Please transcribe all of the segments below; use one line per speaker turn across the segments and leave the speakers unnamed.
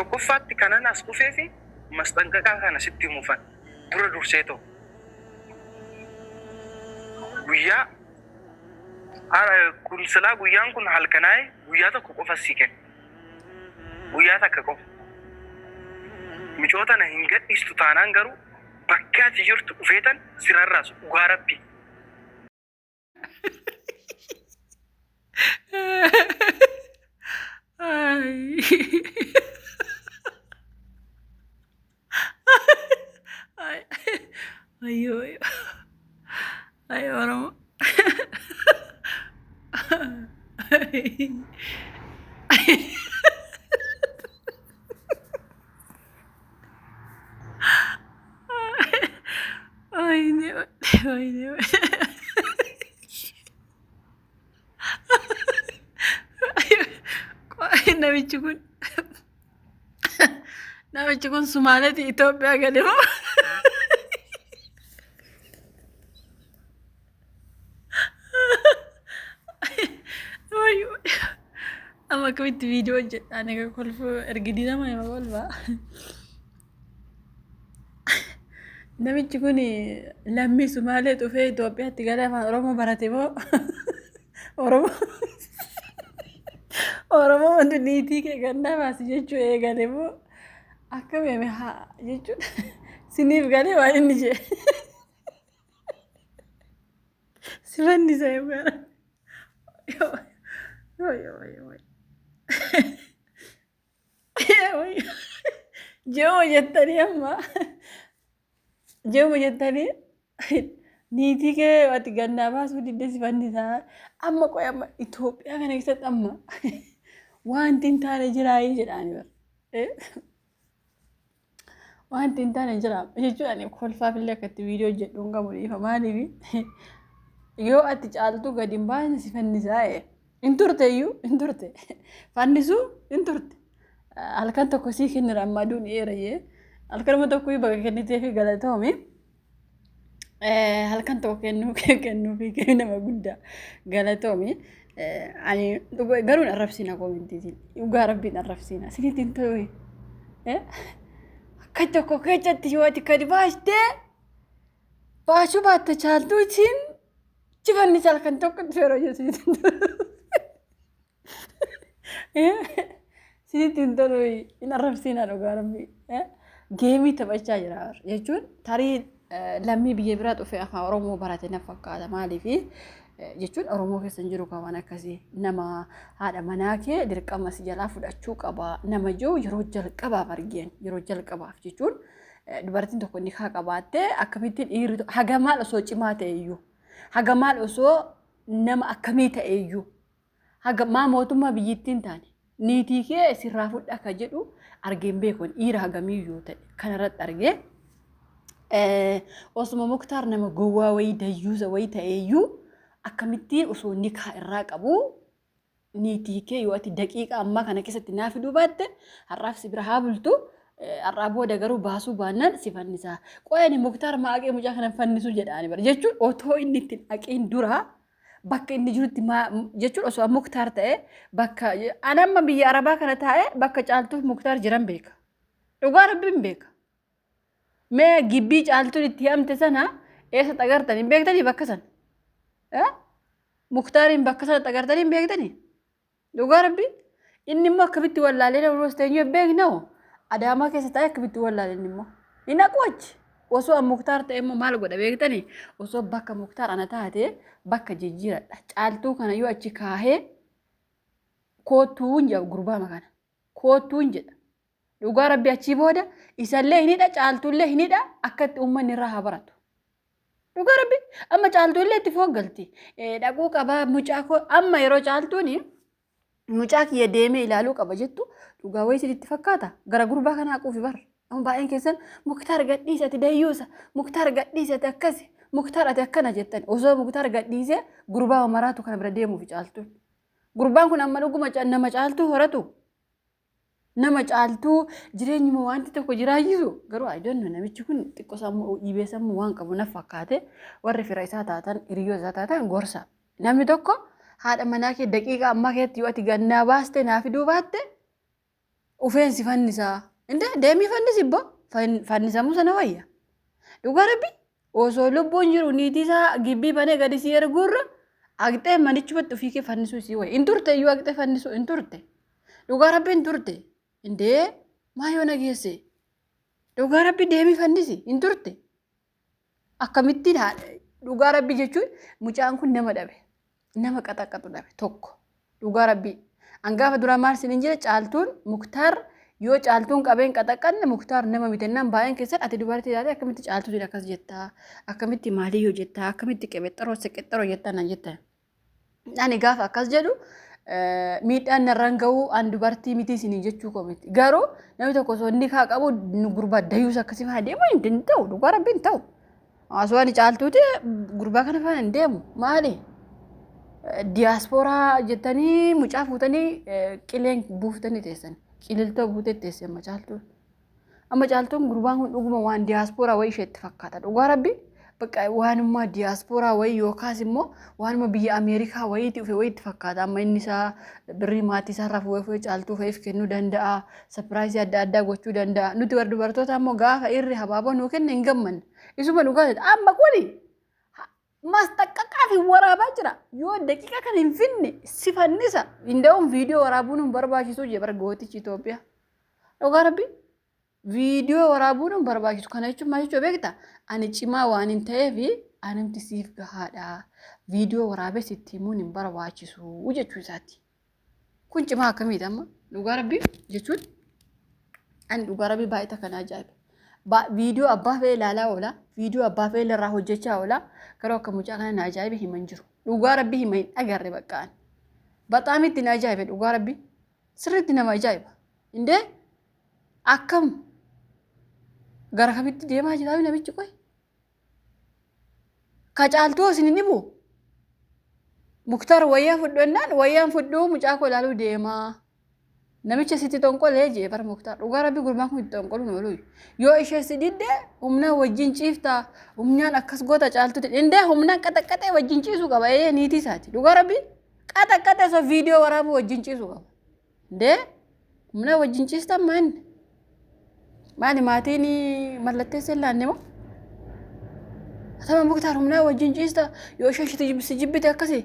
tokkoffaatti kanan as dhufee fi masxanqaqaa kana sitti mufan dura dursee ta'u guyyaa kun silaa guyyaan kun halkanaa'e guyyaa tokko qofa si kenna. Guyyaa takka qofa. Micoota na hin gadhiistu taanaan garuu bakka ati jirtu dhufeetan sirarraasu dhugaa rabbi.
Ay, Oromo. Namichi kun Sumaaleeti Itoophiyaa gadi moo? Amma akkamitti viidiyoo hojjedhaan egaa kolfoo ergidii nama hima kolfaa. Namichi kun lammii Sumaalee dhufee Itoophiyaatti galee afaan Oromoo barate moo? Oromoo wanti niitii kee gannaa baasi jechuu eegale moo? Akkam eme haa jechuun siniif galee waan inni jee. Sifanni isaa eegaara. Jeemoo jettanii amma jeemoo jettanii niitii kee ati gannaa baasuu didde sifanni isaa amma qoy amma Itoophiyaa kana keessatti amma wanti hin taane jiraayii jedhaani bara. Wanti hin taane jira jechuudhaan kolfaaf illee akkatti viidiyoo hojjedhuun qabu dhiifa maaliif yoo ati caaltuu gadi hin baasne sifanni isaa in turte iyyuu in turte fannisuu in turte halkan tokko sii kennira amma aduun dheera jee halkanuma tokko bakka kennitee fi galatoomi halkan tokko kennuu fi nama guddaa galatoomi ani garuun arrabsiina koomintiitiin dhugaa rabbiin arrabsiina siniitiin ta'u akka tokko keessatti yoo ati gadi baastee baasuu baatte caaltuu isin cifanni halkan tokko dhufeeroo jechuun siniitiin ta'u in arrabsiina dhugaa rabbii geemii taphachaa jira jechuun tarii lammii biyya biraa dhufee afaan Oromoo barate na fakkaata maaliif jechuun Oromoo keessa jiru qaban akkasii nama haadha manaa kee dirqama si jalaa fudhachuu qaba nama jiru yeroo jalqabaaf argeen yeroo jalqabaaf jechuun dubartiin tokko ni kaa qabaatte akkamittiin dhiirri haga maal osoo cimaa ta'e iyyuu haga maal osoo nama akkamii ta'e iyyuu haga maa mootummaa biyyittiin taane niitii kee sirraa fudha akka jedhu argeen beekon dhiira hagamii iyyuu ta'e kanarratti argee osuma Muktaar nama gowwaa wayii dayyuusa wayii ta'e iyyuu akkamittiin osoo nikaa irraa qabu niitii kee yoo ati daqiiqa ammaa kana keessatti naa fiduu baatte har'aaf si bira haa bultu har'aa booda garuu baasuu baannaan si fannisaa qoyani Muktaar maaqee mucaa kana fannisuu jedhaani bara jechuun otoo inni ittiin dhaqiin dura bakka inni jirutti jechuun osoo Muktaar ta'e bakka anamma biyya Arabaa kana taa'e bakka caaltuuf Muktaar jiran beeka dhugaa rabbiin beeka mee gibbii caaltuun itti hamte sana eessa agartanii beektanii bakka sana Muktaarin bakka sana agartanii beektanii dhugaa rabbii inni immoo akkamitti wallaalee nama roosteenyuu beeknaa Adaamaa keessa taa'e akkamitti wallaalee inni immoo inni aqwachi osoo Muktaar ta'e immoo maal godha beektanii osoo bakka Muktaar ana taate bakka jijjiiradha caaltuu kana yoo achi kaahee kootuun jedha gurbaa makana kootuun jedha dhugaa rabbii achii booda isallee hinidha caaltuullee hinidha akkatti uummanni irraa haa baratu. Dhugaa rabbii amma caaltuullee itti fooggalti dhaquu qaba mucaa koo amma yeroo caaltuuni mucaa kiyya deemee ilaaluu qaba jettu dhugaa wayii sitti fakkaata gara gurbaa kanaa quufi bar amma baay'een keessan Muktaar gadhiisati dayyuusa Muktaar gadhiisati akkasi Muktaar ati akkana jettan osoo Muktaar gadhiisee gurbaa maraatu kana bira deemuufi caaltuun gurbaan kun amma dhuguma nama caaltuu horatu nama caaltuu jireenyuma wanti tokko jiraachisu garuu ayidoon namichi kun xiqqoo sammuu dhiibee sammuu waan qabu na fakkaate warri fira isaa taatan hiriyyoo isaa taatan gorsa namni tokko haadha manaa kee daqiiqa ammaa keetti yoo ati gannaa baaste naa fiduu baatte ufeensi fannisaa inde deemii fannisi bo fannisamu sana wayya dhugaa rabbi osoo lubbuun jiru niitii isaa gibbii banee gadi si erguurra aqxee manichumatti ofii kee fannisuu isii wayya in turte iyyuu aqxee fannisuu in turte dhugaa rabbi in turte indee maa yoo nageesse dhugaa rabbi deemii fannisi in turte akkamittiin dhugaa rabbi jechuun mucaan kun nama dhabe nama qaxaqatu dhabe tokko dhugaa rabbi angaafa dura maal sinin jira caaltuun muktaar yoo caaltuun qabeen qaxaqanne muktaar nama mitennaan baay'een keessatti ati dubartii taate akkamitti caaltuutiin akkas jettaa akkamitti maalii yoo jettaa akkamitti qebeexxaroo seqexxaroo jettaa nan jettaa ani gaafa akkas jedhu miidhaan narraan ga'uu an dubartii miti isinii jechuu komiti garuu namni tokko osoo inni kaa qabu gurbaa dayuus akkasii fa'aa deemu hin ta'u dhugaa rabbi hin ta'u osoo ani caaltuuti gurbaa kana fa'aa hin deemu maali diyaaspooraa jettanii mucaa fuutanii qileen buuftanii teessan qililtoo buutee teesse amma caaltuun gurbaan kun dhuguma waan diyaaspooraa wayii isheetti fakkaata dhugaa rabbi bakka waanuma diyaaspooraa wayii yookaas immoo waanuma biyya Ameerikaa wayiitti dhufe wayiitti fakkaata amma inni isaa birrii maatii isaa irraa fuudhee caaltuu fe'eef kennuu danda'a sapiraayisii adda addaa gochuu danda'a nuti warra dubartoota ammoo gaafa irri habaaboo nuu kenna hin gammanne isuma dhugaa amma kuni mastaqqaqaa fi waraabaa jira yoo daqiiqa kan hin finne si fannisa inda'uun viidiyoo waraabuun hin barbaachisu jee bara gootichi Itoophiyaa dhugaa rabbi viidiyoo waraabuun hin barbaachisu kana jechuun maal jechuu beekta ani cimaa waan hin ta'eef anamti siif gahaadha viidiyoo waraabee sitti himuun hin barbaachisu jechuu isaati kun cimaa akkamiiti amma dhugaa rabbi jechuun ani dhugaa rabbi baay'ee kan ajaa'iba viidiyoo abbaa fe'ee ilaalaa oola viidiyoo abbaa fe'ee irraa hojjechaa oola garuu akka mucaa kana na ajaa'ibe himan jiru dhugaa rabbi hima hin agarre baqqaan baxaam itti na ajaa'ibe dhugaa rabbi sirriitti nama ajaa'iba indee akkam gara kamitti deemaa jira namichi qoy ka caaltuu isin hin himu muktaar wayyaa fudhannaan wayyaan fudhuu mucaa koo ilaaluu deemaa namicha sitti tonqolee jee bara muktaar dhugaa rabbi gurbaan kun itti tonqoluu noolu yoo ishee si didde humnaan wajjin ciiftaa humnaan akkas goota caaltuuti indee humnaan qaxaqqaxee wajjin ciisuu qaba niitii isaati dhugaa rabbi qaxaqqaxee so viidiyoo waraabuu wajjin ciisuu qaba indee humnaan wajjin ciistaa maali maatiin mallatteessa ilaanne moo atama muktaar humnaan wajjin ciistaa yoo ishee si jibbite akkasii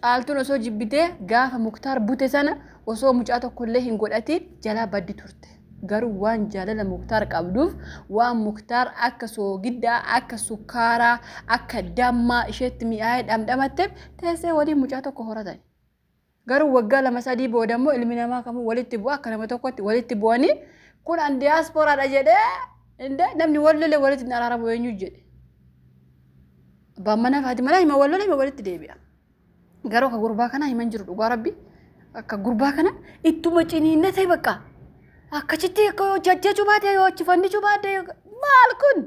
caaltuun osoo jibbitee gaafa muktaar bute sana osoo mucaa tokkollee hin godhatiin jalaa baddi turte garuu waan jaalala muktaar qabduuf waan muktaar akka soogiddaa akka sukkaaraa akka dammaa isheetti mi'aayee dhamdhamatteef teessee waliin mucaa tokko horatan garuu waggaa 2-3 booda immoo ilmi namaa kamuu walitti bu'a akka nama tokkotti walitti bu'anii kun an diyaaspooraadha jedhee indee namni wallolee walitti hin araaramu eenyu jedhe abbaan manaa faati manaa hima wallolee hima walitti deebi'a garuu ka gurbaa kanaa himan jiru dhugaa rabbi akka gurbaa kana ittuma ciniinna ta'e bakka akkasitti akka jajjachuu baatee yoo achi fannichuu baatee maal kun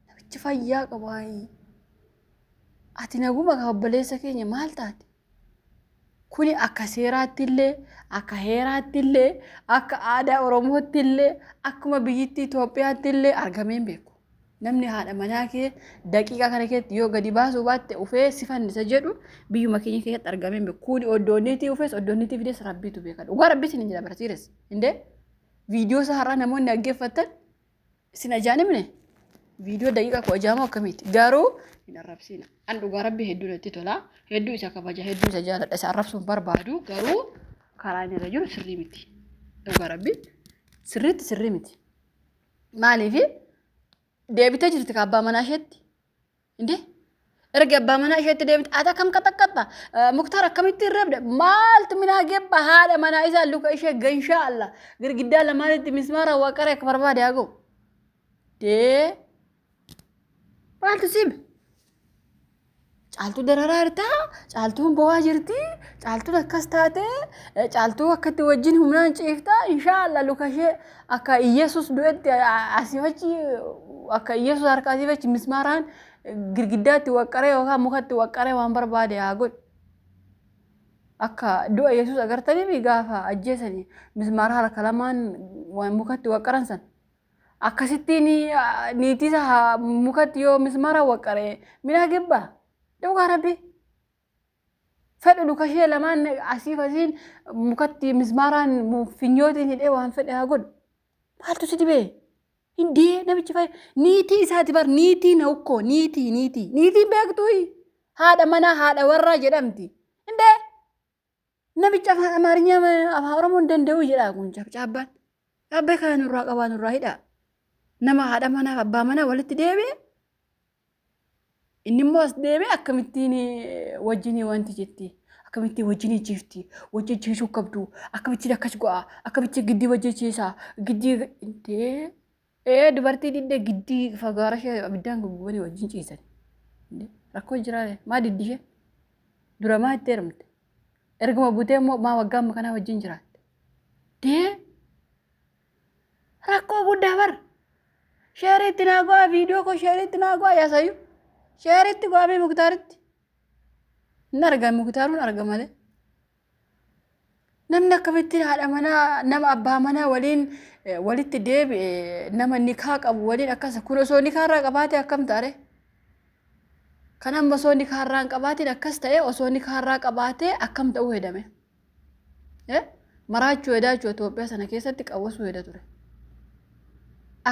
namichi fayyaa qabaayii ati naguma ka obboleessa keenya maal taate kuni akka seeraattillee akka heeraattillee akka aadaa Oromoottillee akkuma biyyittii Itoophiyaattillee argamee hin beeku namni haadha manaa kee daqiiqaa kana keessatti yoo gadi baasuu baatte ufee si fannisa jedhu biyyuma keenya keessatti argamee hin beeku kuni oddoonniitii ufees oddoonniitii fidees rabbiitu beeka dhugaa rabbi isin hin jira barsiires indee viidiyoo isaa har'aa namoonni dhaggeeffatan isin ajaa'ibne viidiyoo daqiiqaa 16 akkamiiti garuu hin arrabsiina an dhugaa rabbi hedduu natti tola hedduu isa kabaja hedduu isa jaaladha isa arrabsuun barbaadu garuu karaa inni irra jiru sirrii miti dhugaa rabbi sirriitti sirrii miti maaliif deebitee jirti ka abbaa manaa isheetti indee erga abbaa manaa isheetti deebite ata kam qaxaqqaxa muktaar akkamitti irreebde maaltu minaa gebba haadha manaa isaa luka ishee ganshaa alla girgiddaa lamaanitti mismaara waqaree akka barbaade hagoo dee maaltu siime caaltuu dararaa jirtaa caaltuun bo'aa jirti caaltuun akkas taate caaltuu akkatti wajjin humnaan ciiftaa inshaalla luka ishee akka Iyeesus du'etti asiifachi akka Iyeesus harka asiifachi mismaaraan girgiddaatti waqqaree yookaan mukatti waqqaree waan barbaade haa godhu akka du'a Iyeesus agartanii gaafa ajjeesanii mismaara harka lamaan waan mukatti waqqaran san akkasittiin niitii isaa mukatti yoo mismaara waqqaree minaa gebbaa dhugaa rabbi fedhu lukashee lamaan asii fasiin mukatti mismaaraan finyootiin hidhee waan fedhe haa godhu. Maaltu si dhibee? Hindee namichi fa'i niitii isaati bar niitii na ukkoo niitiin beektuu haadha manaa haadha warraa jedhamti. Hindee namicha afaan Amaarinyaa afaan Oromoo hin danda'u jedhaa kun cabcaabbaan. Caabbee kana nurraa qabaa nurraa hidhaa. Nama haadha manaaf abbaa manaa walitti deebi'e. Inni immoo as deebi'e akkamittiin wajjinii wanti jetti. Akkamittiin wajjinii jiifti. Wajjin jiisuu qabdu. Akkamittiin akkas go'a. Akkamittiin giddii wajjin jiisaa. Giddii dubartii didde giddii fagaara ishee abiddaan gubanii wajjin ciisan. Rakkoo jiraale maa diddi ishee? Dura maa itti heerumte? Erguma butee immoo maa waggaa amma kanaa wajjin jiraatte? Rakkoo guddaa bar. Sheeriitti naa go'a viidiyoo koo sheeriitti naa go'a yaasayyuu. Sheeriitti go'amee muktaaritti. Inni argame muktaaruun arga malee. Namni akkamittiin haadha manaa nama abbaa manaa waliin walitti deebi'e nama nikaa qabu waliin akkas kun osoo nikaarraa qabaate akkam taare? Kan amma osoo nikaarraa hin qabaatiin akkas ta'e osoo nikaarraa qabaate akkam ta'uu hedame? Maraachuu hedaachuu Itoophiyaa sana keessatti qawwasuu heda ture.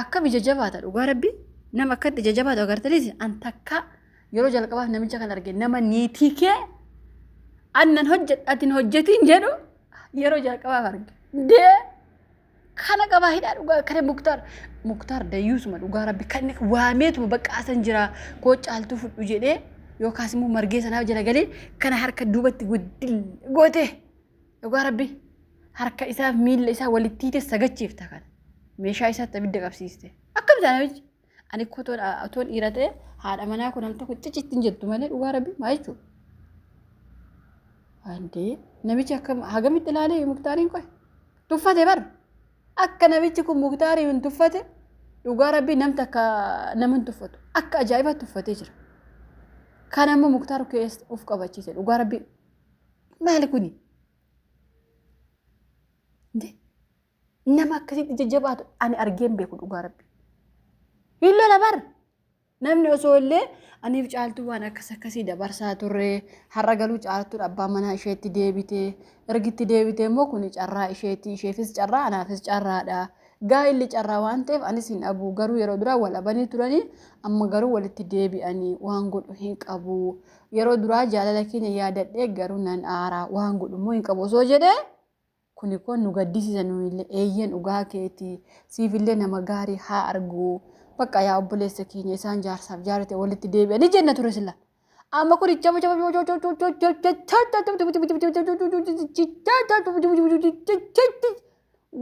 Akkam ija jabaata dhugaa rabbi nama akkatti ija jabaatu agartaniis an takka yeroo jalqabaaf namicha kan arge nama niitii kee annan hojjedhatin hojjetiin jedhu yeroo jalqabaaf arge. Kana qabaa hidhaa dhugaa kana muktaar dayyuusuma dhugaa rabbi kan waameetuma baqqaasan jira koo caaltuu fudhu jedhee yookaas immoo margee sanaaf jala galee kana harka duubatti guddil goote dhugaa rabbi harka isaaf miila isaa walitti hiite sagachiifta kana meeshaa isaatti abidda qabsiiste. Akkam namichi ani otoon dhiira ta'e haadha manaa kun al tokko ciccittiin jettu malee dhugaa rabbi maa jechuudha. Andee namichi akkam hagamitti ilaalee muktaariin qoy tuffate bar akka namichi kun muktaarii hin tuffate dhugaa rabbi namni akka nama hin tuffatu akka ajaa'iba tuffatee jira. Kan ammoo muktaaru keessa of qabachiise dhugaa rabbi maali kuni? Nama akkasitti jajjabaatu ani argeen beeku dhugaa rabbi. Hillo labar namni osoo illee aniif caaltuu waan akkasii dabarsaa turre har'a galuu caaltuu abbaa manaa isheetti deebite ergitti deebite immoo kun carraa isheetti isheefis carraa anaafis carraadha. Gaa'illi carraa waan ta'eef anis hin abu garuu yeroo duraa wal abanii turanii amma garuu walitti deebi'anii waan godhu hin qabu. Yeroo duraa jaalala keenya yaadadhee garuu nan aaraa waan godhu immoo hin qabu osoo jedhee kuni kun nu gaddisiisa nuyillee eeyyen dhugaa keeti siifillee nama gaarii haa argu bakka yaa obboleessa keenya isaan jaarsaaf jaarate walitti deebi'anii jenna ture sila amma kun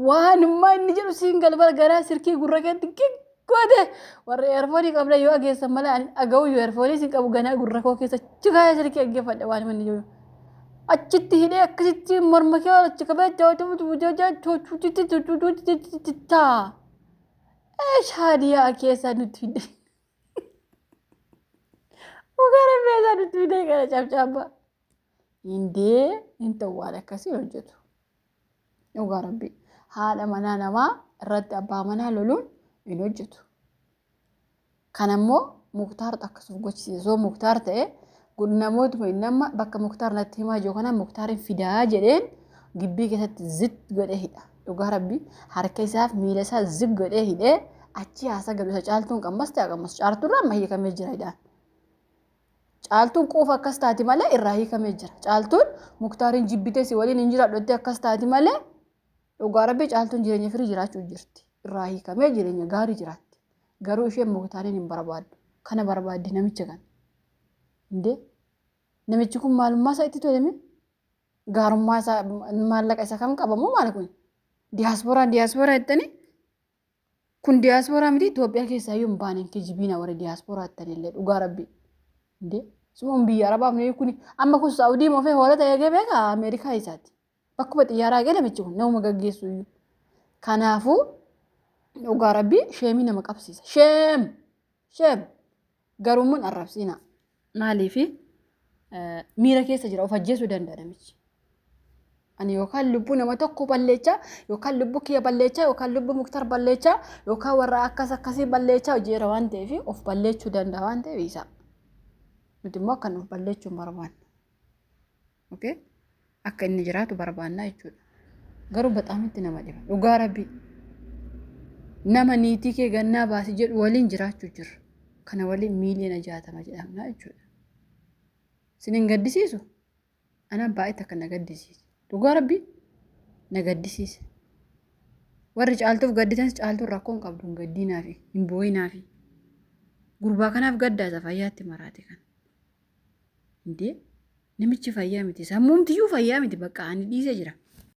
waanummaa inni jedhu siin galbala garaa sirkii gurra keetti goote warra eerfoonii qabda yoo ageessan malee aga'u yoo eerfoonii siin qabu ganaa gurra koo keessa chigaaya sirkii aggeeffadha waan manni jiru. Achitti hidhee akkasitti morma kee achi qabee shaadiyaa keessaa nutti hidhe. Ugaara meeshaa nutti hidhe kana cabcabaa. Hindee hin ta'u waan akkasii hojjetu. Ugaa rabbi haadha manaa namaa irratti abbaa manaa loluun hin hojjetu. Kanammoo muktaar akkasuuf gochisiisa. Soo muktaar ta'e namootuma innama bakka muktaar natti himaa jiru kana muktaarin fidaa jedheen gibbii keessatti zit godhee hidha. Dhugaa rabbi harka isaaf miila isaa zit godhee hidhee achi haasa galu isa caaltuun qammas ta'e qammas caaltuun amma hiikamee jira hidhaan. Caaltuun quufa akkas taati malee irraa hiikamee jira. Caaltuun muktaarin jibbitee si waliin hin jiraadhotti akkas taati malee dhugaa rabbi caaltuun jireenya firii jiraachuu jirti. Irraa hiikamee jireenya gaarii jiraatti. Garuu isheen muktaarin hin barbaaddu. Kana barbaaddi namicha kana. Indee namichi kun maalummaa isaa itti tolame gaarummaa isaa maallaqa isaa kam qabamu maali kun diiyaasporaa jettanii kun diiyaasporaa miti Itoophiyaa keessaa iyyuu hin baane kijibiina warra diiyaasporaa jettanii illee dhugaa rabbi indee sumuun biyya arabaaf kun amma kun saawudii moofee hoolota eegee beekaa Ameerikaa isaati bakkuma xiyyaaraa eegee namichi kun nama gaggeessu iyyuu kanaafuu dhugaa rabbi sheemii nama qabsiisa sheem garuu mun arrabsiina. Maaliifi miira keessa jira of ajjeesuu danda'a namichi. Ani yookaan lubbuu nama tokko balleechaa yookaan lubbuu kiyya balleechaa yookaan lubbuu muktaar balleechaa yookaan warra akkasii balleechaa hojiirra waan ta'eef of balleechuu danda'a waan ta'eef isa. Nuti immoo akkan of balleechuu hin barbaanne. okay akka inni jiraatu barbaannaa jechuudha garuu bexaam itti nama dhiba dhugaa rabbii nama niitii kee gannaa baasi jedhu waliin jiraachuu jirra kana waliin miiliyoona 60 jedhamna jechuudha sinin gaddisiisu ana baay'ee akka na gaddisiisu dhugaa rabbii na gaddisiise warri caaltuuf gaddisan caaltuu rakkoon qabduun gaddinaa fi hin boo'inaa fi gurbaa kanaaf gaddaasa fayyaatti maraate kan indee namichi fayyaa miti sammuumtiyyuu fayyaa miti bakka ani dhiisee jira